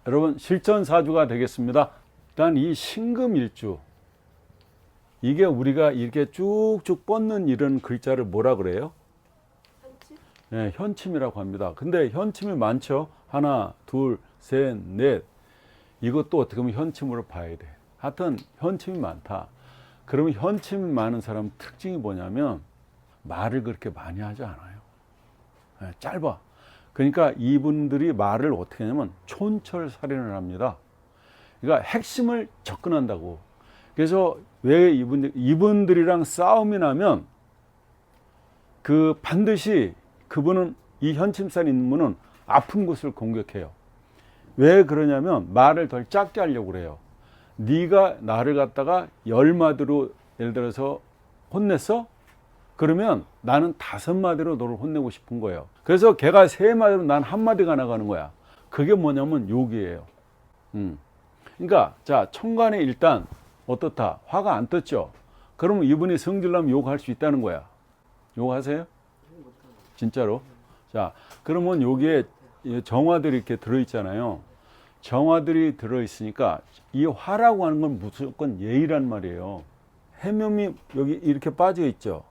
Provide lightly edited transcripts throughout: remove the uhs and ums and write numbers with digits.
여러분 실전사주가 되겠습니다. 일단 이 신금일주, 이게 우리가 이렇게 쭉쭉 뻗는 이런 글자를 뭐라 그래요? 현침? 네, 현침이라고 합니다. 근데 현침이 많죠. 하나, 둘, 셋, 넷. 이것도 어떻게 보면 현침으로 봐야 돼. 하여튼 현침이 많다. 그러면 현침이 많은 사람 특징이 뭐냐면 말을 그렇게 많이 하지 않아요. 네, 짧아. 그러니까 이분들이 말을 어떻게 하냐면 촌철살인을 합니다. 그러니까 핵심을 접근한다고. 그래서 왜 이분들이랑 싸움이 나면 그 반드시 그분은, 이 현침살 있는 분은 아픈 곳을 공격해요. 왜 그러냐면 말을 덜 작게 하려고 그래요. 네가 나를 갖다가 10마디로 예를 들어서 혼냈어? 그러면 나는 5마디로 너를 혼내고 싶은 거예요. 그래서 걔가 3마디로 난 1마디가 나가는 거야. 그게 뭐냐면 욕이에요. 그러니까 자, 천간에 일단 어떻다? 화가 안 떴죠? 그러면 이분이 성질나면 욕할 수 있다는 거야. 욕하세요? 진짜로? 자, 그러면 여기에 정화들이 이렇게 들어있잖아요. 정화들이 들어있으니까 이 화라고 하는 건 무조건 예의란 말이에요. 해묘미 여기 이렇게 빠져 있죠.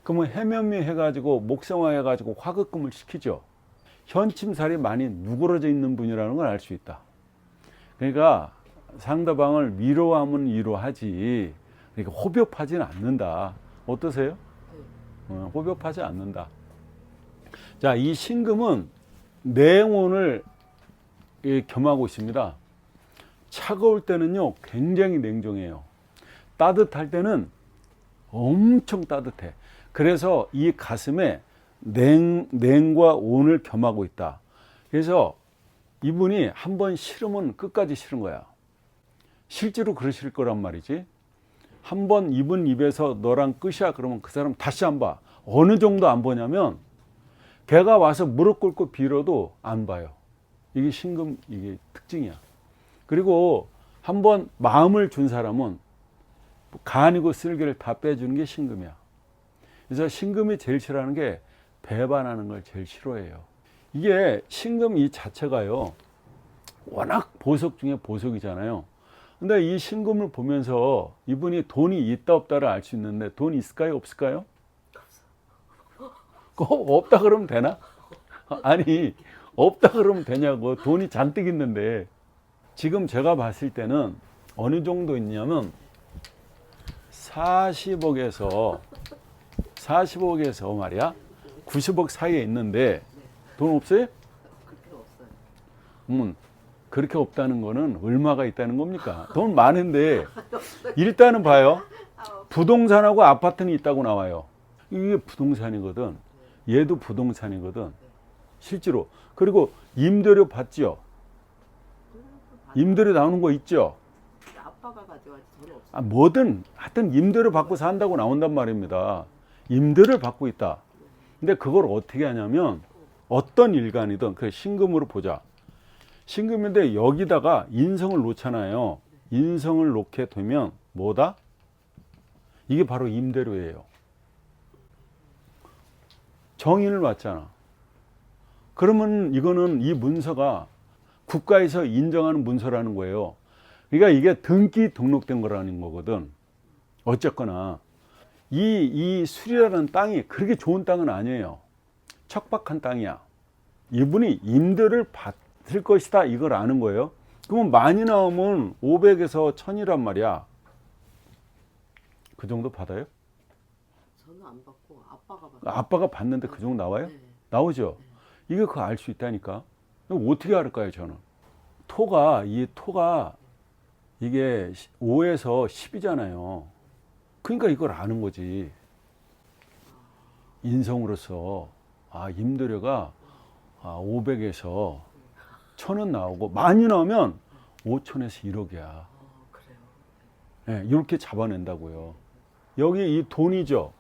그러면 해묘미 해가지고 목성화 해가지고 화급금을 시키죠. 현침살이 많이 누그러져 있는 분이라는 걸 알 수 있다. 그러니까 상대방을 위로하면 위로하지, 그러니까 호흡하지는 않는다. 어떠세요? 호흡하지 않는다. 자, 이 신금은 냉온을 겸하고 있습니다. 차가울 때는요 굉장히 냉정해요. 따뜻할 때는 엄청 따뜻해. 그래서 이 가슴에 냉과 온을 겸하고 있다. 그래서 이분이 한번 싫으면 끝까지 싫은 거야. 실제로 그러실 거란 말이지. 한번 이분 입에서 너랑 끝이야 그러면 그 사람 다시 안 봐. 어느 정도 안 보냐면 걔가 와서 무릎 꿇고 빌어도 안 봐요. 이게 신금, 이게 특징이야. 그리고 한번 마음을 준 사람은 간이고 쓸개를 다 빼주는 게 신금이야. 그래서 신금이 제일 싫어하는 게 배반하는 걸 제일 싫어해요. 이게 신금 이 자체가요 워낙 보석 중에 보석이잖아요. 근데 이 신금을 보면서 이분이 돈이 있다 없다를 알 수 있는데 돈이 있을까요 없을까요? 없다 그러면 되나? 아니 없다 그러면 되냐고. 돈이 잔뜩 있는데. 지금 제가 봤을 때는 어느 정도 있냐면 40억에서 말이야 90억 사이에 있는데 돈 없어요? 그렇게 없어요. 그렇게 없다는 거는 얼마가 있다는 겁니까? 돈 많은데 일단은 봐요. 부동산하고 아파트는 있다고 나와요. 이게 부동산이거든. 얘도 부동산이거든. 실제로. 그리고 임대료 받죠. 임대료 나오는 거 있죠. 아빠가 가져가지 돈이 없어. 아, 뭐든 하여튼 임대료 받고 산다고 나온단 말입니다. 임대료를 받고 있다. 근데 그걸 어떻게 하냐면 어떤 일간이든 그 신금으로 보자. 신금인데 여기다가 인성을 놓잖아요. 인성을 놓게 되면 뭐다? 이게 바로 임대료예요. 정인을 맞잖아. 그러면 이거는 이 문서가 국가에서 인정하는 문서라는 거예요. 그러니까 이게 등기 등록된 거라는 거거든. 어쨌거나 이 수리라는 땅이 그렇게 좋은 땅은 아니에요. 척박한 땅이야. 이분이 임대를 받을 것이다 이걸 아는 거예요. 그러면 많이 나오면 500에서 1000이란 말이야. 그 정도 받아요? 저는 안 받고 아빠가 받고. 아빠가 받는데 그 정도 나와요? 네. 나오죠. 이게 그거 알 수 있다니까. 어떻게 알을까요 저는? 토가 이게 5에서 10이잖아요. 그러니까 이걸 아는 거지. 인성으로서 임대료가 500에서 1000은 나오고 많이 나오면 5000에서 1억이야. 그래요. 네, 이렇게 잡아낸다고요. 여기 이 돈이죠.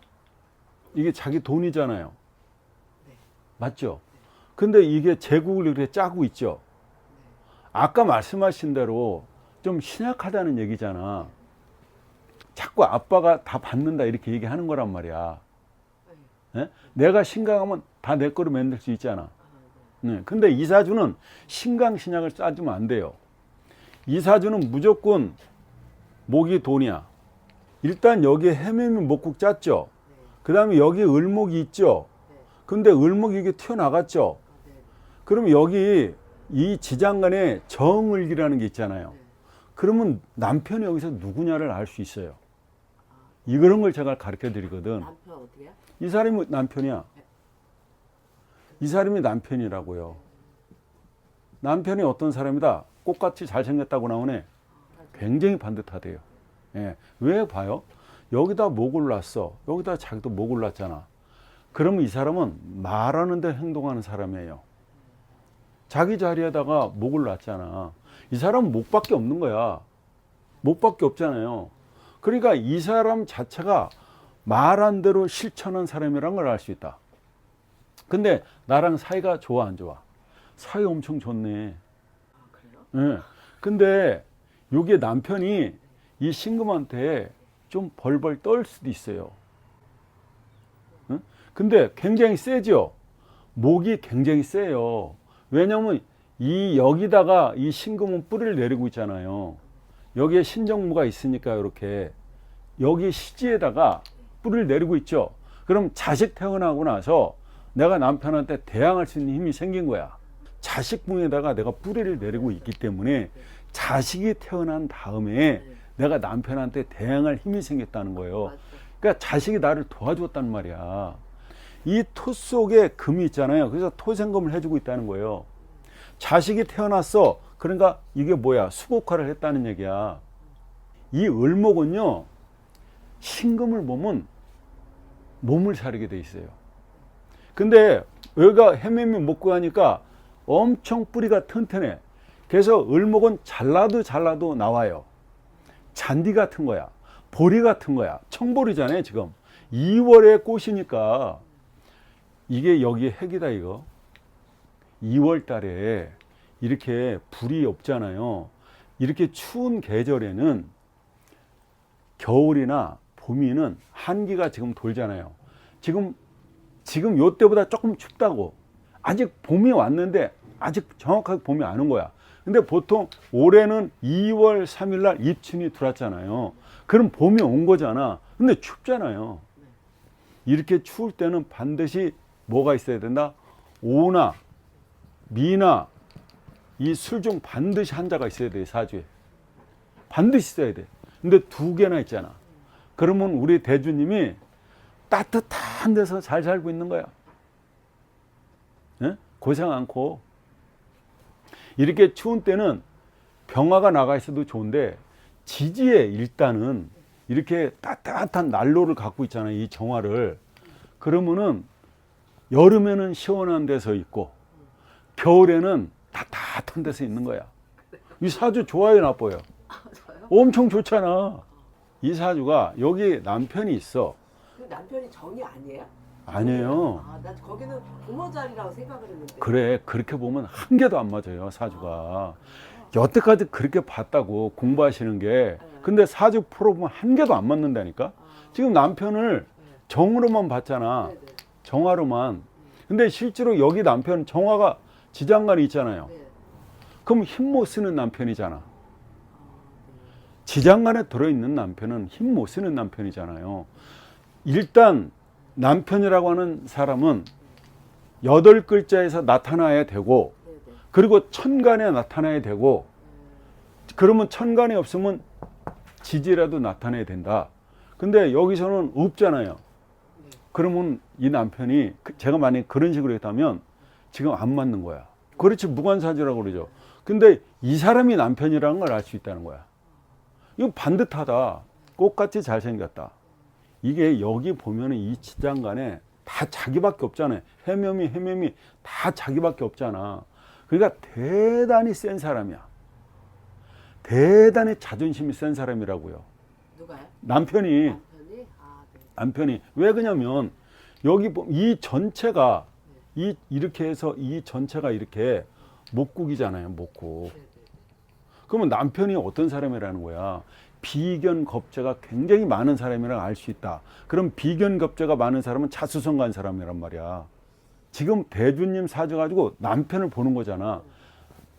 이게 자기 돈이잖아요. 네. 맞죠? 근데 이게 제국을 이렇게 짜고 있죠. 아까 말씀하신 대로 좀 신약하다는 얘기잖아. 자꾸 아빠가 다 받는다 이렇게 얘기하는 거란 말이야. 예? 내가 심각하면 다 내 거로 만들 수 있잖아. 네. 근데 이 사주는 신강신약을 짜주면 안 돼요. 이 사주는 무조건 목이 돈이야. 일단 여기에 해매미 목국 짰죠. 네. 그 다음에 여기 을목이 있죠. 네. 근데 을목이 이게 튀어나갔죠. 네. 그럼 여기 이 지장간에 정을기라는 게 있잖아요. 네. 그러면 남편이 여기서 누구냐를 알 수 있어요. 이런 걸 제가 가르쳐 드리거든. 남편 어떻게요? 이 사람이 남편이야. 이 사람이 남편이라고요. 남편이 어떤 사람이다. 꽃같이 잘생겼다고 나오네. 굉장히 반듯하대요. 예. 왜 봐요? 여기다 목을 놨어. 여기다 자기도 목을 놨잖아. 그러면 이 사람은 말하는 데 행동하는 사람이에요. 자기 자리에다가 목을 놨잖아. 이 사람은 목밖에 없는 거야. 목밖에 없잖아요. 그러니까 이 사람 자체가 말한 대로 실천한 사람이란 걸 알 수 있다. 근데 나랑 사이가 좋아 안 좋아? 사이 엄청 좋네. 아, 그래요? 예. 근데 요게 남편이 이 신금한테 좀 벌벌 떨 수도 있어요. 응? 근데 굉장히 세죠? 목이 굉장히 세요. 왜냐면 이 여기다가 이 신금은 뿌리를 내리고 있잖아요. 여기에 신정무가 있으니까 이렇게 여기 시지에다가 뿌리를 내리고 있죠. 그럼 자식 태어나고 나서 내가 남편한테 대항할 수 있는 힘이 생긴 거야. 자식분에다가 내가 뿌리를 내리고 있기 때문에 자식이 태어난 다음에 내가 남편한테 대항할 힘이 생겼다는 거예요. 맞죠. 그러니까 자식이 나를 도와줬단 말이야. 이 토 속에 금이 있잖아요. 그래서 토생금을 해주고 있다는 거예요. 자식이 태어났어. 그러니까 이게 뭐야? 수국화를 했다는 얘기야. 이 을목은요, 신금을 보면 몸을 사리게 돼 있어요. 근데 여기가 해매미 목구 하니까 엄청 뿌리가 튼튼해. 그래서 을목은 잘라도 나와요. 잔디 같은 거야. 보리 같은 거야. 청보리잖아요, 지금. 2월에 꽃이니까 이게 여기 핵이다, 이거. 2월 달에 이렇게 불이 없잖아요. 이렇게 추운 계절에는 겨울이나 봄이는 한기가 지금 돌잖아요. 지금 요 때보다 조금 춥다고. 아직 봄이 왔는데 아직 정확하게 봄이 안 온 거야. 근데 보통 올해는 2월 3일 날 입춘이 들어왔잖아요. 그럼 봄이 온 거잖아. 근데 춥잖아요. 이렇게 추울 때는 반드시 뭐가 있어야 된다? 오나 미나 이 술 중 반드시 한 자가 있어야 돼. 사주에 반드시 있어야 돼. 근데 2개나 있잖아. 그러면 우리 대주님이 따뜻한 데서 잘 살고 있는 거야. 예? 고생 않고. 이렇게 추운 때는 병화가 나가 있어도 좋은데 지지에 일단은 이렇게 따뜻한 난로를 갖고 있잖아요. 이 정화를. 그러면은 여름에는 시원한 데서 있고 겨울에는 따뜻한 데서 있는 거야. 이 사주 좋아요, 나빠요? 저요? 엄청 좋잖아. 이 사주가 여기 남편이 있어. 그 남편이 정이 아니에요? 아니에요. 아, 나 거기는 부모 자리라고 생각을 했는데. 그래, 그렇게 보면 한 개도 안 맞아요, 사주가. 여태까지 그렇게 봤다고 공부하시는 게. 근데 사주 풀어보면 한 개도 안 맞는다니까. 지금 남편을 정으로만 봤잖아. 네네. 정화로만. 근데 실제로 여기 남편 정화가 지장간이 있잖아요. 네. 그럼 힘 못 쓰는 남편이잖아. 지장간에 들어있는 남편은 힘 못 쓰는 남편이잖아요. 일단 남편이라고 하는 사람은 8글자에서 나타나야 되고, 네네. 그리고 천간에 나타나야 되고, 그러면 천간이 없으면 지지라도 나타나야 된다. 근데 여기서는 없잖아요. 그러면 이 남편이, 제가 만약에 그런 식으로 했다면 지금 안 맞는 거야. 그렇지, 무관사주라고 그러죠. 근데 이 사람이 남편이라는 걸 알 수 있다는 거야. 이거 반듯하다. 꽃같이 잘생겼다. 이게 여기 보면은 이 지장간에 다 자기밖에 없잖아요. 해묘미 다 자기밖에 없잖아. 그러니까 대단히 센 사람이야. 대단히 자존심이 센 사람이라고요. 누가요? 남편이. 남편이? 아, 네. 남편이. 왜 그러냐면 여기 이 전체가 이렇게 해서 이 전체가 이렇게 목국이잖아요. 목국. 네네. 그러면 남편이 어떤 사람이라는 거야. 비견겁제가 굉장히 많은 사람이라고 알 수 있다. 그럼 비견겁제가 많은 사람은 자수성가한 사람이란 말이야. 지금 대주님 사주 가지고 남편을 보는 거잖아.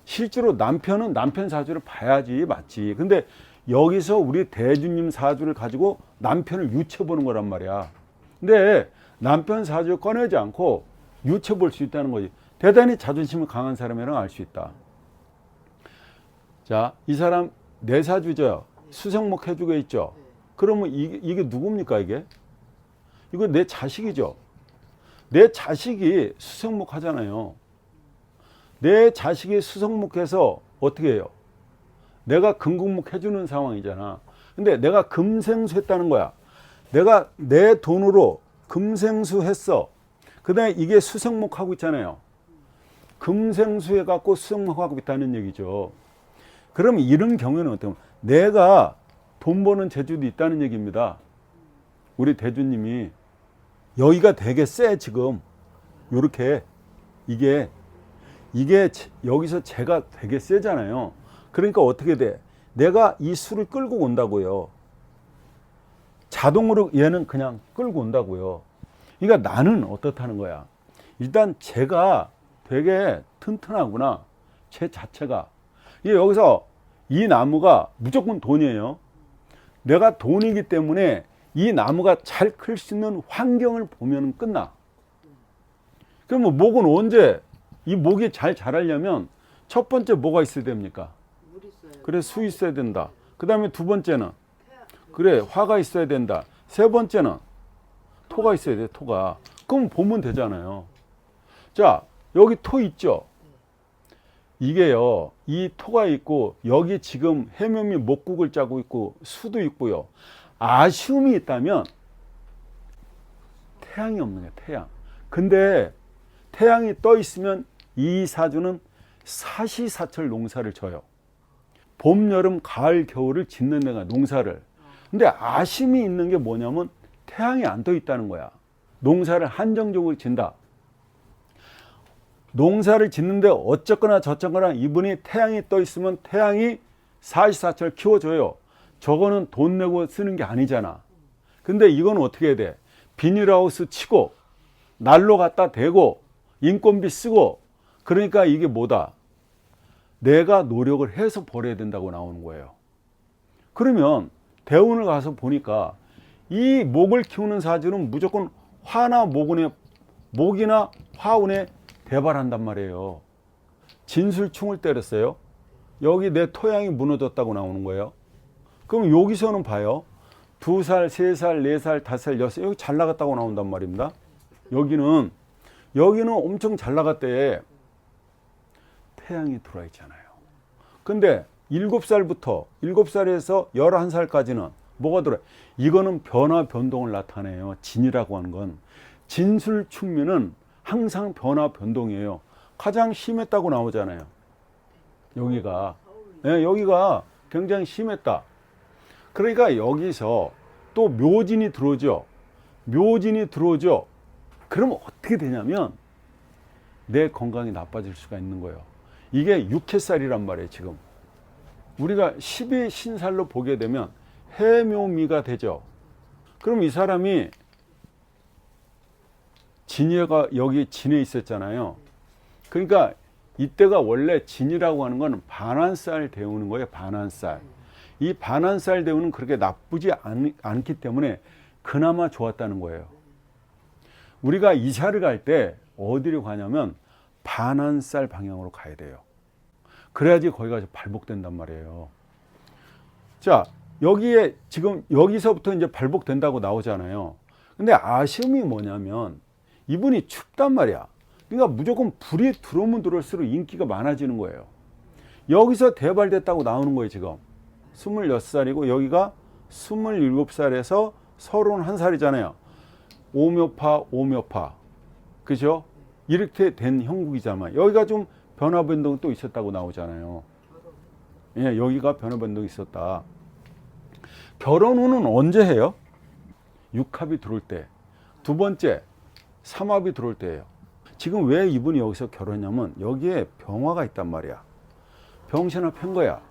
실제로 남편은 남편 사주를 봐야지 맞지. 근데 여기서 우리 대주님 사주를 가지고 남편을 유체 보는 거란 말이야. 근데 남편 사주 꺼내지 않고 유체 볼 수 있다는 거지. 대단히 자존심이 강한 사람이랑 알 수 있다. 자, 이 사람 내 사주죠. 수생목 해주고 있죠. 그러면 이게 누굽니까 이게? 이거 내 자식이죠. 내 자식이 수생목 하잖아요. 내 자식이 수생목해서 어떻게 해요? 내가 금국목 해주는 상황이잖아. 근데 내가 금생수 했다는 거야. 내가 내 돈으로 금생수 했어. 그 다음에 이게 수생목하고 있잖아요. 금생수 해갖고 수생목하고 있다는 얘기죠. 그럼 이런 경우에는 어떻게 보면 내가 돈 버는 재주도 있다는 얘기입니다. 우리 대주님이 여기가 되게 세 지금. 요렇게 이게 여기서 제가 되게 세잖아요. 그러니까 어떻게 돼? 내가 이 수를 끌고 온다고요. 자동으로 얘는 그냥 끌고 온다고요. 그러니까 나는 어떻다는 거야. 일단 제가 되게 튼튼하구나. 제 자체가. 이게 여기서 이 나무가 무조건 돈이에요. 내가 돈이기 때문에 이 나무가 잘 클 수 있는 환경을 보면 끝나. 그러면 목은 언제 이 목이 잘 자라려면 첫 번째 뭐가 있어야 됩니까? 물 있어요. 그래 수 있어야 된다. 그 다음에 두 번째는 그래 화가 있어야 된다. 세 번째는 토가 있어야 돼. 토가. 그럼 보면 되잖아요. 자 여기 토 있죠. 이게요 이 토가 있고 여기 지금 해묘미 목국을 짜고 있고 수도 있고요. 아쉬움이 있다면 태양이 없는 거야. 태양. 근데 태양이 떠 있으면 이 사주는 사시사철 농사를 져요. 봄, 여름, 가을, 겨울을 짓는 데가 농사를. 근데 아쉬움이 있는 게 뭐냐면 태양이 안 떠 있다는 거야. 농사를 한정적으로 진다. 농사를 짓는데 어쨌거나 저쨌거나 이분이 태양이 떠 있으면 태양이 사시사철 키워줘요. 저거는 돈 내고 쓰는 게 아니잖아. 근데 이건 어떻게 해야 돼? 비닐하우스 치고 난로 갖다 대고 인건비 쓰고 그러니까 이게 뭐다? 내가 노력을 해서 벌어야 된다고 나오는 거예요. 그러면 대운을 가서 보니까 이 목을 키우는 사주는 무조건 화나 목이나 화운에 대발한단 말이에요. 진술충을 때렸어요. 여기 내 토양이 무너졌다고 나오는 거예요. 그럼 여기서는 봐요. 2살, 3살, 4살, 5살, 6살 여기 잘 나갔다고 나온단 말입니다. 여기는 엄청 잘 나갔대. 태양이 들어와 있잖아요. 근데 7살에서 11살까지는 뭐가 들어요? 이거는 변화 변동을 나타내요. 진이라고 하는 건. 진술충미는 항상 변화 변동이에요. 가장 심했다고 나오잖아요. 여기가. 네, 여기가 굉장히 심했다. 그러니까 여기서 또 묘진이 들어오죠. 그러면 어떻게 되냐면 내 건강이 나빠질 수가 있는 거예요. 이게 육해살이란 말이에요. 지금 우리가 10의 신살로 보게 되면 해묘미가 되죠. 그럼 이 사람이 진해가 여기 진해 있었잖아요. 그러니까 이때가 원래 진이라고 하는 건 반환살 데우는 거예요. 반환살. 이 반환살 데우는 그렇게 나쁘지 않기 때문에 그나마 좋았다는 거예요. 우리가 이사를 갈 때 어디로 가냐면 반환살 방향으로 가야 돼요. 그래야지 거기가 발복된단 말이에요. 자, 여기에 지금 여기서부터 이제 발복된다고 나오잖아요. 근데 아쉬움이 뭐냐면 이분이 춥단 말이야. 그러니까 무조건 불이 들어오면 들어올수록 인기가 많아지는 거예요. 여기서 대발됐다고 나오는 거예요. 지금 26살이고 여기가 27살에서 31살이잖아요. 오묘파 그죠? 이렇게 된 형국이잖아요. 여기가 좀 변화 변동이 또 있었다고 나오잖아요. 예, 여기가 변화 변동이 있었다. 결혼 후는 언제 해요? 육합이 들어올 때. 두 번째, 삼합이 들어올 때예요. 지금 왜 이분이 여기서 결혼했냐면 여기에 병화가 있단 말이야. 병신을 편 거야.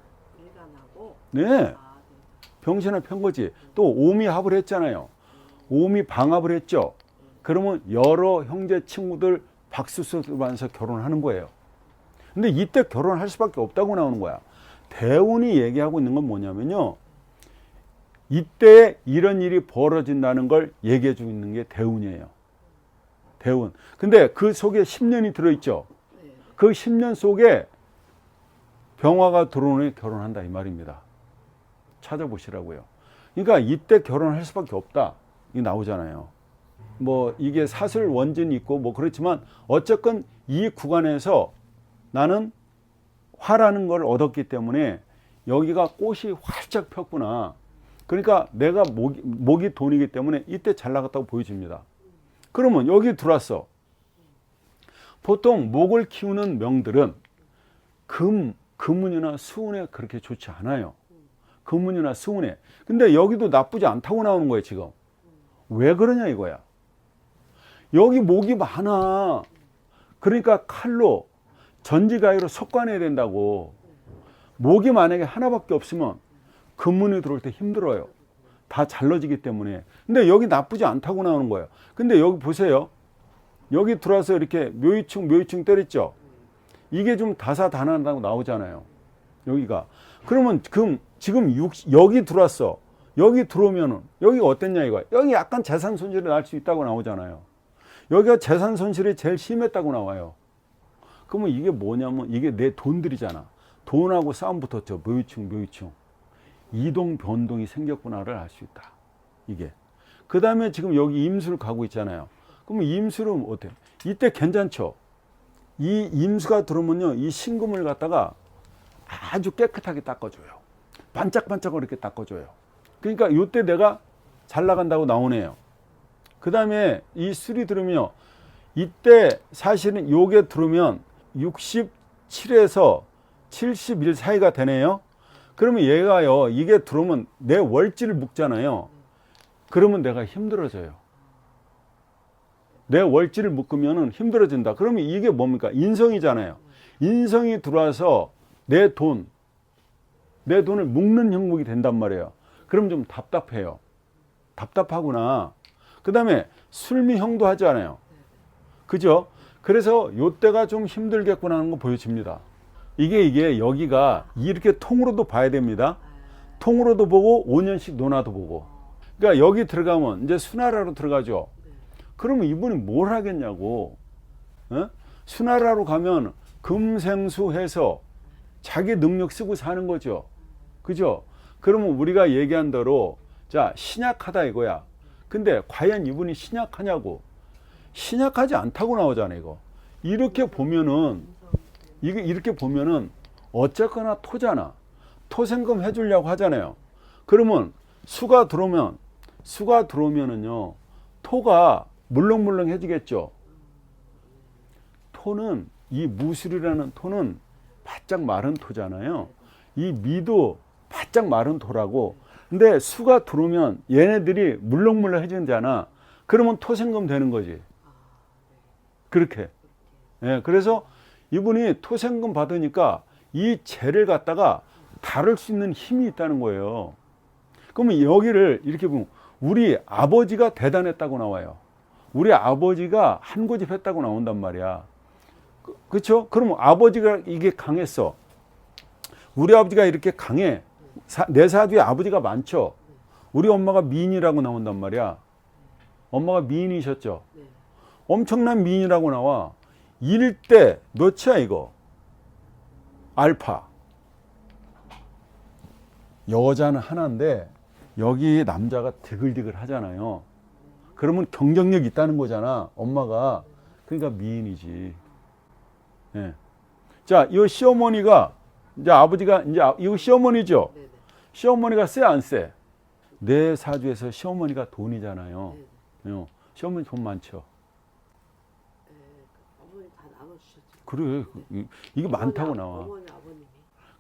네. 병신을 편 거지. 또 오미합을 했잖아요. 오미 방합을 했죠. 그러면 여러 형제 친구들 박수 치면서 결혼하는 거예요. 근데 이때 결혼할 수밖에 없다고 나오는 거야. 대운이 얘기하고 있는 건 뭐냐면요. 이때 이런 일이 벌어진다는 걸 얘기해 주고 있는 게 대운이에요. 대운. 근데 그 속에 10년이 들어있죠. 네. 그 10년 속에 병화가 들어오니 결혼한다 이 말입니다. 찾아보시라고요. 그러니까 이때 결혼할 수밖에 없다. 이게 나오잖아요. 뭐 이게 사슬 원진이 있고 뭐 그렇지만 어쨌건 이 구간에서 나는 화라는 걸 얻었기 때문에 여기가 꽃이 활짝 폈구나. 그러니까 내가 목이 돈이기 때문에 이때 잘 나갔다고 보여집니다. 그러면 여기 들어왔어. 보통 목을 키우는 명들은 금운이나 수운에 그렇게 좋지 않아요. 금운이나 수운에. 근데 여기도 나쁘지 않다고 나오는 거예요, 지금. 왜 그러냐 이거야. 여기 목이 많아. 그러니까 칼로 전지가위로 솎아내야 된다고. 목이 만약에 하나밖에 없으면 금운이 들어올 때 힘들어요. 다 잘라지기 때문에. 근데 여기 나쁘지 않다고 나오는 거예요. 근데 여기 보세요. 여기 들어와서 이렇게 묘유충 때렸죠. 이게 좀 다사다난하다고 나오잖아요. 여기가. 그러면 지금 여기 들어왔어. 여기 들어오면은 여기가 어땠냐 이거야. 여기 약간 재산 손실이 날 수 있다고 나오잖아요. 여기가 재산 손실이 제일 심했다고 나와요. 그러면 이게 뭐냐면 이게 내 돈들이잖아. 돈하고 싸움 붙었죠. 묘유충. 이동 변동이 생겼구나를 알 수 있다. 이게. 그 다음에 지금 여기 임수를 가고 있잖아요. 그러면 임수는 어때? 이때 괜찮죠? 이 임수가 들어오면요. 이 신금을 갖다가 아주 깨끗하게 닦아줘요. 반짝반짝하게 이렇게 닦아줘요. 그러니까 이때 내가 잘 나간다고 나오네요. 그 다음에 이 술이 들으면요. 이때 사실은 요게 들으면 67에서 71 사이가 되네요. 그러면 얘가요. 이게 들어오면 내 월지를 묶잖아요. 그러면 내가 힘들어져요. 내 월지를 묶으면 힘들어진다. 그러면 이게 뭡니까? 인성이잖아요. 인성이 들어와서 내 돈을 묶는 형국이 된단 말이에요. 그럼 좀 답답해요. 답답하구나. 그 다음에 술미형도 하잖아요. 그죠? 그래서 요때가 좀 힘들겠구나 하는 거 보여집니다. 이게 여기가 이렇게 통으로도 봐야 됩니다. 통으로도 보고 5년씩 논화도 보고. 그러니까 여기 들어가면 이제 수나라로 들어가죠. 그러면 이분이 뭘 하겠냐고. 어? 수나라로 가면 금생수해서 자기 능력 쓰고 사는 거죠. 그죠? 그러면 우리가 얘기한 대로 자 신약하다 이거야. 근데 과연 이분이 신약하냐고. 신약하지 않다고 나오잖아요. 이거. 이렇게 보면은 어쨌거나 토잖아. 토생금 해주려고 하잖아요. 그러면 수가 들어오면은요 토가 물렁물렁 해지겠죠. 토는 이 무술이라는 토는 바짝 마른 토잖아요. 이 미도 바짝 마른 토라고. 근데 수가 들어오면 얘네들이 물렁물렁 해지잖아. 그러면 토생금 되는 거지. 그렇게. 예, 그래서 이분이 토생금 받으니까 이 재를 갖다가 다룰 수 있는 힘이 있다는 거예요. 그러면 여기를 이렇게 보면 우리 아버지가 대단했다고 나와요. 우리 아버지가 한 고집 했다고 나온단 말이야. 그렇죠? 그럼 아버지가 이게 강했어. 우리 아버지가 이렇게 강해. 내 사주에 아버지가 많죠. 우리 엄마가 미인이라고 나온단 말이야. 엄마가 미인이셨죠. 엄청난 미인이라고 나와. 1대 몇이야 이거? 알파. 여자는 하나인데 여기 남자가 디글디글 하잖아요. 그러면 경쟁력 있다는 거잖아. 엄마가. 그러니까 미인이지. 예. 자, 이 시어머니가 이제 아버지가 이제 이거 시어머니죠. 시어머니가 쎄 안 쎄? 내 사주에서 시어머니가 돈이잖아요. 시어머니 돈 많죠. 어머니 다 나눠주셨죠. 그래. 이게 많다고 나와. 어머니 아버님이.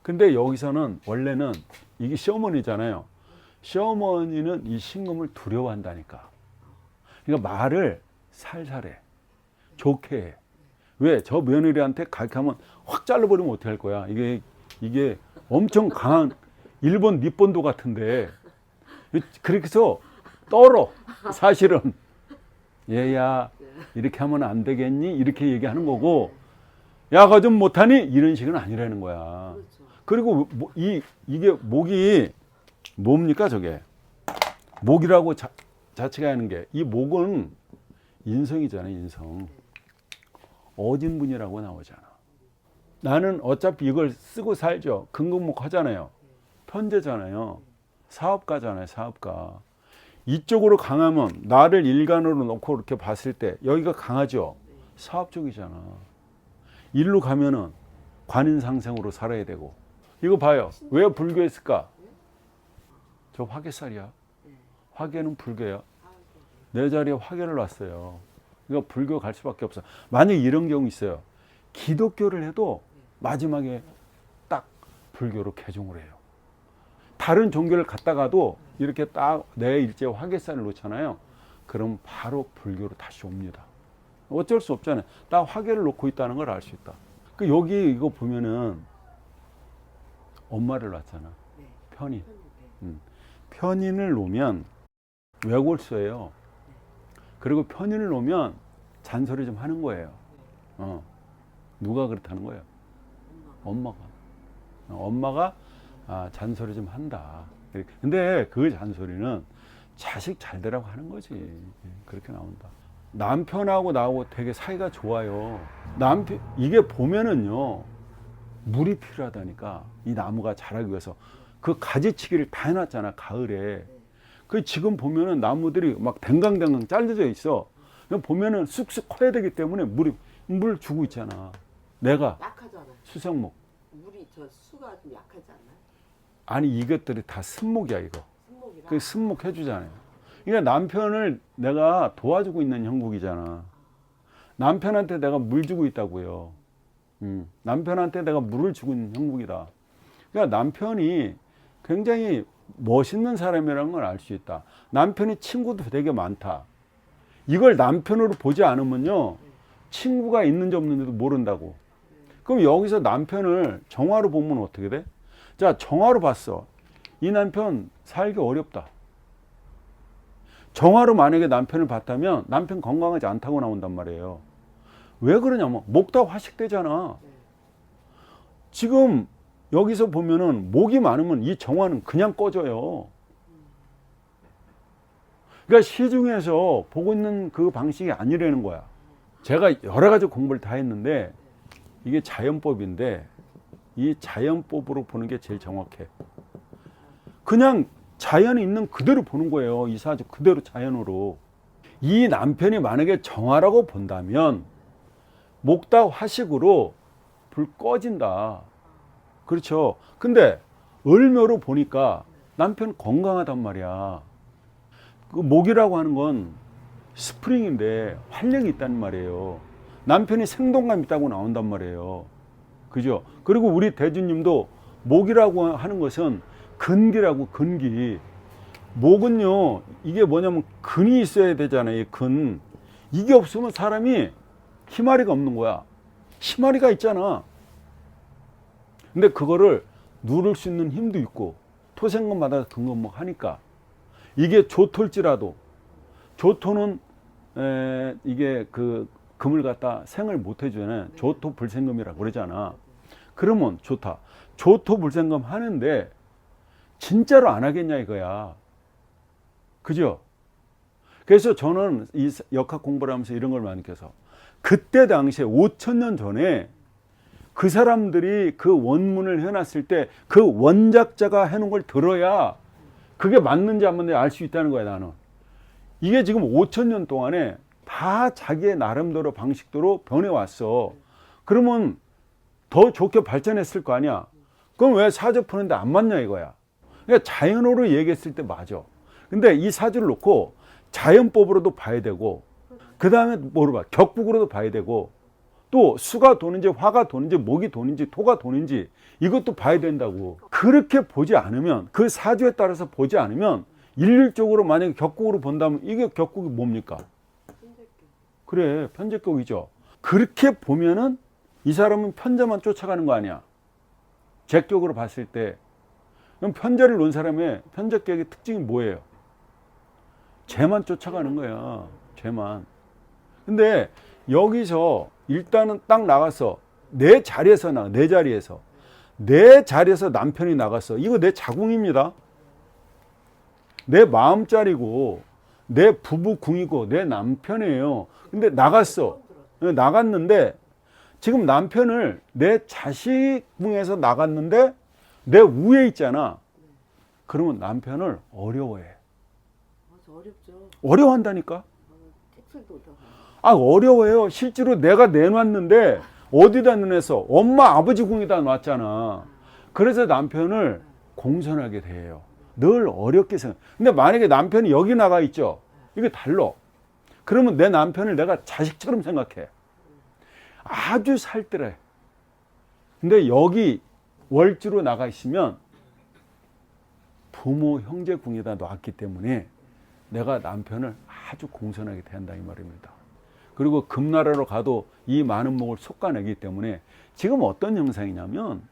근데 여기서는 원래는 이게 시어머니잖아요. 시어머니는 이 신금을 두려워한다니까. 그러니까 말을 살살해. 좋게 해. 왜? 저 며느리한테 가르치면 확 잘라버리면 어떻게 할 거야? 이게 엄청 강한 일본 니폰도 같은데. 그렇게 해서 떨어. 사실은. 얘야, 이렇게 하면 안 되겠니? 이렇게 얘기하는 거고, 야가 좀 못하니? 이런 식은 아니라는 거야. 그렇죠. 그리고 이게 목이 뭡니까 저게? 목이라고 자체가 하는 게, 이 목은 인성이잖아요, 인성. 어진분이라고 나오잖아. 나는 어차피 이걸 쓰고 살죠. 근근목 하잖아요. 편제잖아요. 사업가잖아요, 사업가. 이쪽으로 강하면 나를 일간으로 놓고 이렇게 봤을 때 여기가 강하죠. 사업 쪽이잖아. 일로 가면은 관인상생으로 살아야 되고. 이거 봐요. 왜 불교했을까? 저 화개살이야. 화개는 불교야. 내 자리에 화개를 놨어요. 그러니까 불교 갈 수밖에 없어. 만약 이런 경우 있어요. 기독교를 해도 마지막에 딱 불교로 개종을 해요. 다른 종교를 갔다가도 이렇게 딱 내 일제에 화개살을 놓잖아요. 그럼 바로 불교로 다시 옵니다. 어쩔 수 없잖아요. 딱 화개를 놓고 있다는 걸 알 수 있다. 그 여기 이거 보면은 엄마를 놨잖아. 편인. 편인을 놓으면 외골수예요. 그리고 편인을 놓으면 잔소리 좀 하는 거예요. 누가 그렇다는 거예요? 엄마가 잔소리 좀 한다. 근데 그 잔소리는 자식 잘 되라고 하는 거지. 그렇게 나온다. 남편하고 나하고 되게 사이가 좋아요. 이게 보면은요, 물이 필요하다니까. 이 나무가 자라기 위해서 그 가지치기를 다 해놨잖아, 가을에. 그 지금 보면은 나무들이 막 댕강댕강 잘려져 있어. 보면은 쑥쑥 커야 되기 때문에 물 주고 있잖아. 내가 약하잖아요. 수생목. 물이 저 수가 좀 약하지 않나요? 아니 이것들이 다 쓴목이야 이거. 승목이라. 그 쓴목 해주잖아요. 그러니까 남편을 내가 도와주고 있는 형국이잖아. 남편한테 내가 물 주고 있다고요. 남편한테 내가 물을 주고 있는 형국이다. 그러니까 남편이 굉장히 멋있는 사람이라는 걸 알 수 있다. 남편이 친구도 되게 많다. 이걸 남편으로 보지 않으면요, 친구가 있는지 없는지도 모른다고. 그럼 여기서 남편을 정화로 보면 어떻게 돼? 자, 정화로 봤어. 이 남편 살기 어렵다. 정화로 만약에 남편을 봤다면 남편 건강하지 않다고 나온단 말이에요. 왜 그러냐면 목다 화식되잖아. 지금 여기서 보면은 목이 많으면 이 정화는 그냥 꺼져요. 그러니까 시중에서 보고 있는 그 방식이 아니라는 거야. 제가 여러 가지 공부를 다 했는데 이게 자연법인데 이 자연법으로 보는 게 제일 정확해. 그냥 자연이 있는 그대로 보는 거예요. 이 사주 그대로 자연으로. 이 남편이 만약에 정화라고 본다면 목다 화식으로 불 꺼진다. 그렇죠. 근데 을묘로 보니까 남편 건강하단 말이야. 그 목이라고 하는 건 스프링인데 활력이 있단 말이에요. 남편이 생동감 있다고 나온단 말이에요. 그죠? 그리고 우리 대주님도 목이라고 하는 것은 근기라고, 근기. 목은요, 이게 뭐냐면 근이 있어야 되잖아요. 근. 이게 없으면 사람이 희마리가 없는 거야. 희마리가 있잖아. 근데 그거를 누를 수 있는 힘도 있고 토생금마다 근검목 하니까 이게 조토일지라도 조토는 이게 그 금을 갖다 생을 못 해주잖아요. 조토 불생금이라고 그러잖아. 그러면 좋다. 조토 불생금 하는데 진짜로 안 하겠냐 이거야. 그죠? 그래서 저는 이 역학 공부를 하면서 이런 걸 많이 느껴서 그때 당시에 5,000년 전에 그 사람들이 그 원문을 해놨을 때 그 원작자가 해놓은 걸 들어야 그게 맞는지 안 맞는지 알 수 있다는 거야 나는. 이게 지금 5,000년 동안에 다 자기의 나름대로 방식대로 변해왔어. 그러면 더 좋게 발전했을 거 아니야. 그럼 왜 사주 푸는데 안 맞냐 이거야. 그러니까 자연으로 얘기했을 때 맞아. 근데 이 사주를 놓고 자연법으로도 봐야 되고 그 다음에 뭐로 봐? 격국으로도 봐야 되고 또 수가 도는지 화가 도는지 목이 도는지 토가 도는지 이것도 봐야 된다고. 그렇게 보지 않으면 그 사주에 따라서 보지 않으면 일률적으로 만약에 격국으로 본다면 이게 격국이 뭡니까? 그래, 편제격이죠. 그렇게 보면은 이 사람은 편제만 쫓아가는 거 아니야. 제격으로 봤을 때. 그럼 편제를 놓은 사람의 편제격의 특징이 뭐예요? 죄만 쫓아가는 거야. 죄만. 근데 여기서 일단은 딱 나갔어. 내 자리에서 내 자리에서 남편이 나갔어. 이거 내 자궁입니다. 내 마음자리고 내 부부궁이고 내 남편이에요. 근데 나갔어. 나갔는데 지금 남편을 내 자식궁에서 나갔는데 내 위에 있잖아. 그러면 남편을 어려워해. 어렵죠. 어려워한다니까. 택술도 못하고. 어려워요. 실제로 내가 내놨는데 어디다 내놨어? 엄마 아버지 궁에다 놨잖아. 그래서 남편을 공손하게 대해요. 늘 어렵게 생각. 근데 만약에 남편이 여기 나가 있죠. 이게 달라. 그러면 내 남편을 내가 자식처럼 생각해. 아주 살뜰해. 근데 여기 월주로 나가 있으면 부모 형제 궁에다 놨기 때문에 내가 남편을 아주 공손하게 대한다 이 말입니다. 그리고 금나라로 가도 이 많은 목을 솎아내기 때문에 지금 어떤 형상이냐면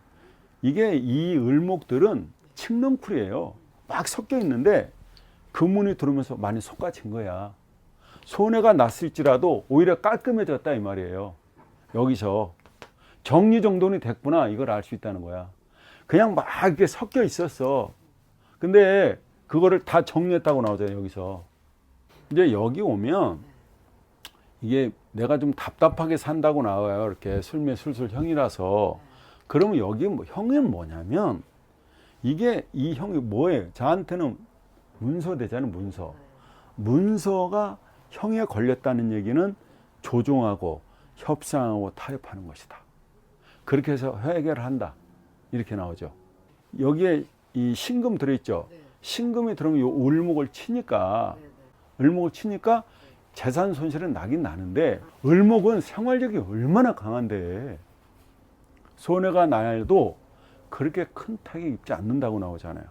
이게 이 을목들은 칡렁쿨이에요. 막 섞여 있는데 금운이 들어오면서 많이 솎아진 거야. 손해가 났을지라도 오히려 깔끔해졌다 이 말이에요. 여기서 정리정돈이 됐구나 이걸 알 수 있다는 거야. 그냥 막 이렇게 섞여 있었어. 근데 그거를 다 정리했다고 나오잖아요. 여기서 이제 여기 오면 이게 내가 좀 답답하게 산다고 나와요. 이렇게 술매술술 형이라서. 그러면 여기 형은 뭐냐면 이게 이 형이 뭐예요? 저한테는 문서되잖아요. 문서가 형에 걸렸다는 얘기는 조종하고 협상하고 타협하는 것이다. 그렇게 해서 해결한다. 이렇게 나오죠. 여기에 이 신금 들어있죠. 신금이 들어오면 이 을목을 치니까 재산 손실은 나긴 나는데 을목은 생활력이 얼마나 강한데 손해가 나도 그렇게 큰 타격 입지 않는다고 나오잖아요.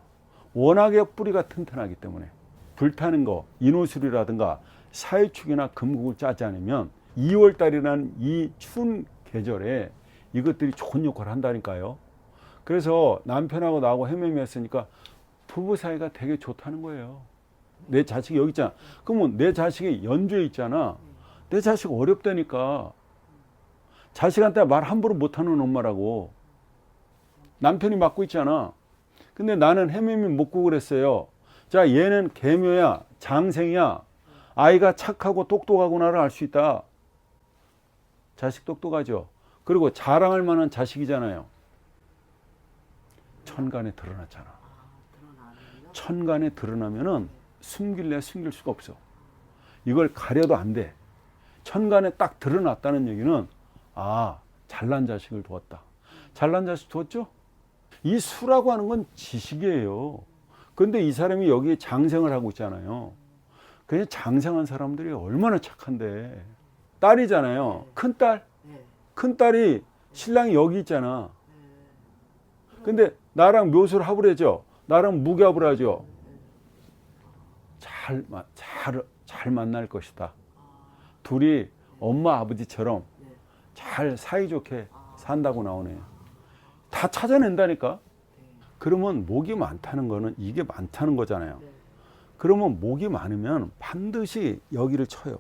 워낙에 뿌리가 튼튼하기 때문에 불타는 거 인호술이라든가 사회축이나 금국을 짜지 않으면 2월달이라는 이 추운 계절에 이것들이 좋은 역할을 한다니까요. 그래서 남편하고 나하고 헤매매했으니까 부부 사이가 되게 좋다는 거예요. 내 자식이 여기 있잖아. 그러면 내 자식이 연주에 있잖아. 내 자식 어렵다니까. 자식한테 말 함부로 못하는 엄마라고. 남편이 맡고 있잖아. 근데 나는 헤매미 먹고 그랬어요. 자, 얘는 계묘야, 장생이야. 아이가 착하고 똑똑하구나를 알 수 있다. 자식 똑똑하죠. 그리고 자랑할 만한 자식이잖아요. 천간에 드러났잖아. 천간에 드러나면은 숨길 수가 없어. 이걸 가려도 안 돼. 천간에 딱 드러났다는 얘기는 잘난 자식을 두었다. 잘난 자식 두었죠? 이 수라고 하는 건 지식이에요. 그런데 이 사람이 여기에 장생을 하고 있잖아요. 그냥 장생한 사람들이 얼마나 착한데. 딸이잖아요. 큰딸이 신랑이 여기 있잖아. 근데 나랑 묘술 합을 하죠. 나랑 무교합을 하죠. 잘 만날 것이다. 둘이 엄마 아버지처럼 잘 사이좋게 산다고 나오네요. 다 찾아낸다니까. 그러면 목이 많다는 거는 이게 많다는 거잖아요. 그러면 목이 많으면 반드시 여기를 쳐요.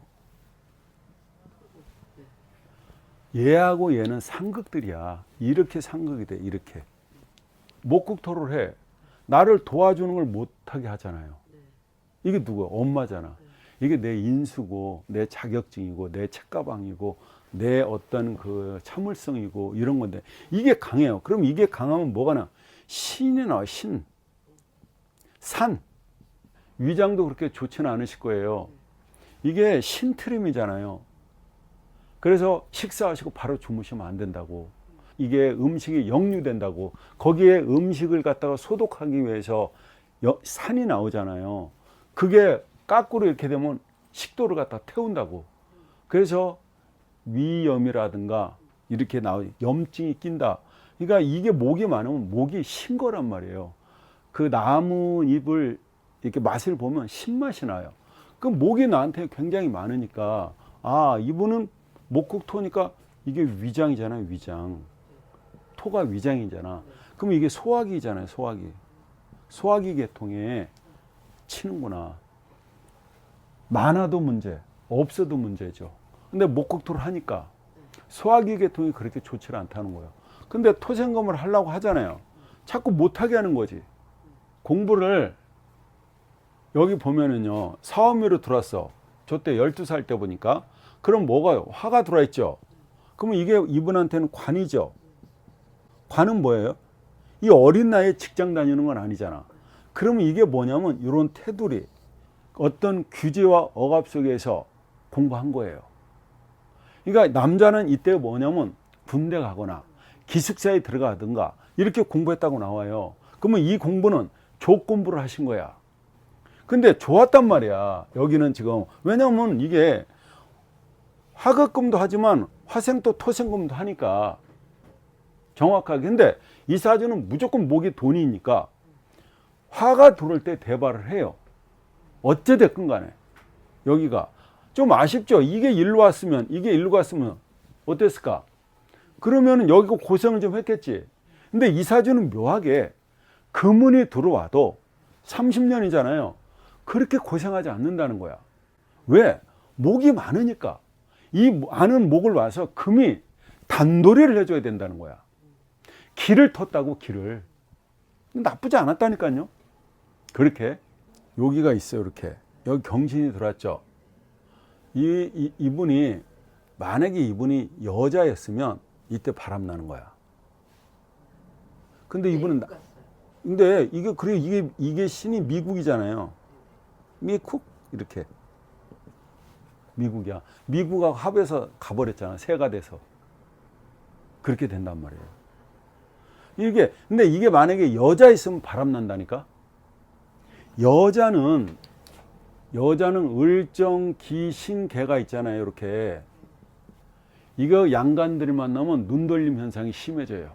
얘하고 얘는 상극들이야. 이렇게 상극이 돼. 이렇게 목국토를 해. 나를 도와주는 걸 못하게 하잖아요. 이게 누구야? 엄마잖아. 이게 내 인수고 내 자격증이고 내 책가방이고 내 어떤 그 참을성이고 이런 건데 이게 강해요. 그럼 이게 강하면 뭐가 나? 신이 나와. 산. 위장도 그렇게 좋지는 않으실 거예요. 이게 신트림이잖아요. 그래서 식사하시고 바로 주무시면 안 된다고. 이게 음식이 역류된다고. 거기에 음식을 갖다가 소독하기 위해서 산이 나오잖아요. 그게 까꾸로 이렇게 되면 식도를 갖다 태운다고. 그래서 위염이라든가 이렇게 염증이 낀다. 그러니까 이게 목이 많으면 목이 신 거란 말이에요. 그 나뭇잎을 이렇게 맛을 보면 신맛이 나요. 그 목이 나한테 굉장히 많으니까 이분은 목국토니까 이게 위장이잖아요. 위장. 토가 위장이잖아. 그럼 이게 소화기잖아요. 소화기 계통에 치는구나. 많아도 문제, 없어도 문제죠. 근데 목욕토를 하니까 소화기 계통이 그렇게 좋지 않다는 거예요. 근데 토생검을 하려고 하잖아요. 자꾸 못하게 하는 거지. 공부를 여기 보면은요, 사업미로 들어왔어. 저 때 12살 때 보니까. 그럼 뭐가 화가 들어와 있죠. 그러면 이게 이분한테는 관이죠. 관은 뭐예요? 이 어린 나이에 직장 다니는 건 아니잖아. 그러면 이게 뭐냐면 이런 테두리, 어떤 규제와 억압 속에서 공부한 거예요. 그러니까 남자는 이때 뭐냐면 군대 가거나 기숙사에 들어가든가 이렇게 공부했다고 나와요. 그러면 이 공부는 조건부를 하신 거야. 근데 좋았단 말이야. 여기는 지금. 왜냐면 이게 화급금도 하지만 화생도 토생금도 하니까 정확하게. 근데 이 사주는 무조건 목이 돈이니까 화가 들어올 때 대발을 해요. 어찌됐건 간에. 여기가 좀 아쉽죠. 이게 일로 왔으면, 이게 일로 갔으면 어땠을까? 그러면 여기가 고생을 좀 했겠지. 근데 이 사주는 묘하게 금운이 들어와도 30년이잖아요. 그렇게 고생하지 않는다는 거야. 왜? 목이 많으니까. 이 많은 목을 와서 금이 단도리를 해줘야 된다는 거야. 길을 텄다고, 길을. 나쁘지 않았다니까요. 그렇게. 여기가 있어요. 이렇게. 여기 경신이 들어왔죠. 이분이, 만약에 이분이 여자였으면 이때 바람 나는 거야. 근데 이분은, 근데 이게, 그래, 이게 신이 미국이잖아요. 미국? 이렇게. 미국이야. 미국하고 합해서 가버렸잖아. 새가 돼서. 그렇게 된단 말이에요. 근데 이게 만약에 여자 있으면 바람 난다니까? 여자는 을정, 기, 신, 개가 있잖아요. 이렇게. 이거 양간들이 만나면 눈 돌림 현상이 심해져요.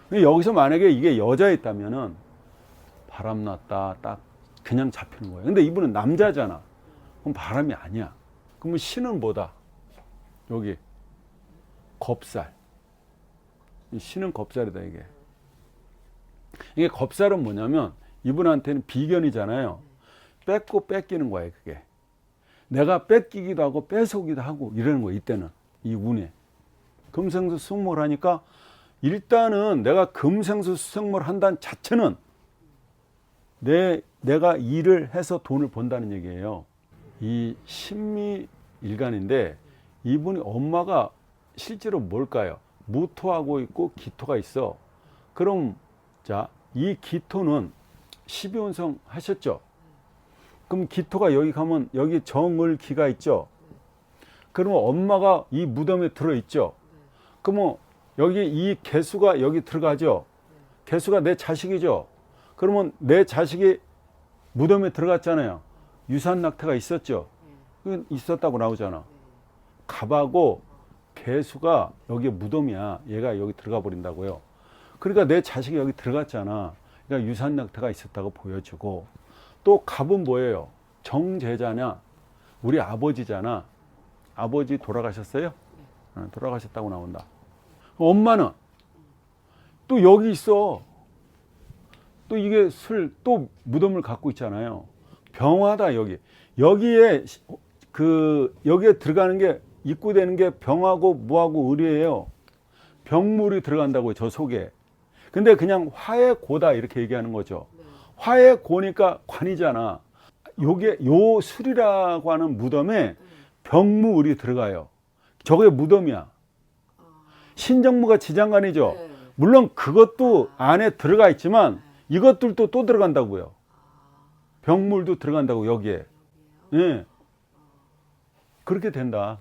근데 여기서 만약에 이게 여자였다면은 바람 났다, 딱 그냥 잡히는 거예요. 근데 이분은 남자잖아. 그럼 바람이 아니야. 그러면 신은 뭐다? 여기 겁살. 신은 겁살이다. 이게 겁살은 뭐냐면 이분한테는 비견이잖아요. 뺏고 뺏기는 거예요. 그게 내가 뺏기기도 하고 뺏어오기도 하고 이러는 거예요. 이때는 이 운에 금생수 수생목을 하니까 일단은 내가 금생수 수생목을 한다는 자체는 내가 일을 해서 돈을 번다는 얘기예요. 이 신미일간인데 이분이 엄마가 실제로 뭘까요? 무토하고 있고 기토가 있어. 그럼 자, 이 기토는 12운성 하셨죠? 그럼 기토가 여기 가면 여기 정을기가 있죠? 그러면 엄마가 이 무덤에 들어있죠? 그러면 여기 이 개수가 여기 들어가죠? 개수가 내 자식이죠? 그러면 내 자식이 무덤에 들어갔잖아요. 유산낙태가 있었죠? 있었다고 나오잖아. 갑하고 개수가 여기 무덤이야. 얘가 여기 들어가 버린다고요. 그러니까 내 자식이 여기 들어갔잖아. 그러니까 유산낙태가 있었다고 보여주고, 또 갑은 뭐예요? 정제자냐? 우리 아버지잖아. 아버지 돌아가셨어요? 돌아가셨다고 나온다. 엄마는 또 여기 있어. 또 이게 또 무덤을 갖고 있잖아요. 병화다. 여기에 여기에 들어가는 게 입구되는 게 병하고 무하고 을이에요. 병물이 들어간다고요. 저 속에. 근데 그냥 화의 고다 이렇게 얘기하는 거죠. 화의 고니까 관이잖아. 요 술이라고 하는 무덤에 병무을이 들어가요. 저게 무덤이야. 신정무가 지장간이죠. 물론 그것도 안에 들어가 있지만 이것들도 또 들어간다고요. 병물도 들어간다고 여기에. 예. 그렇게 된다.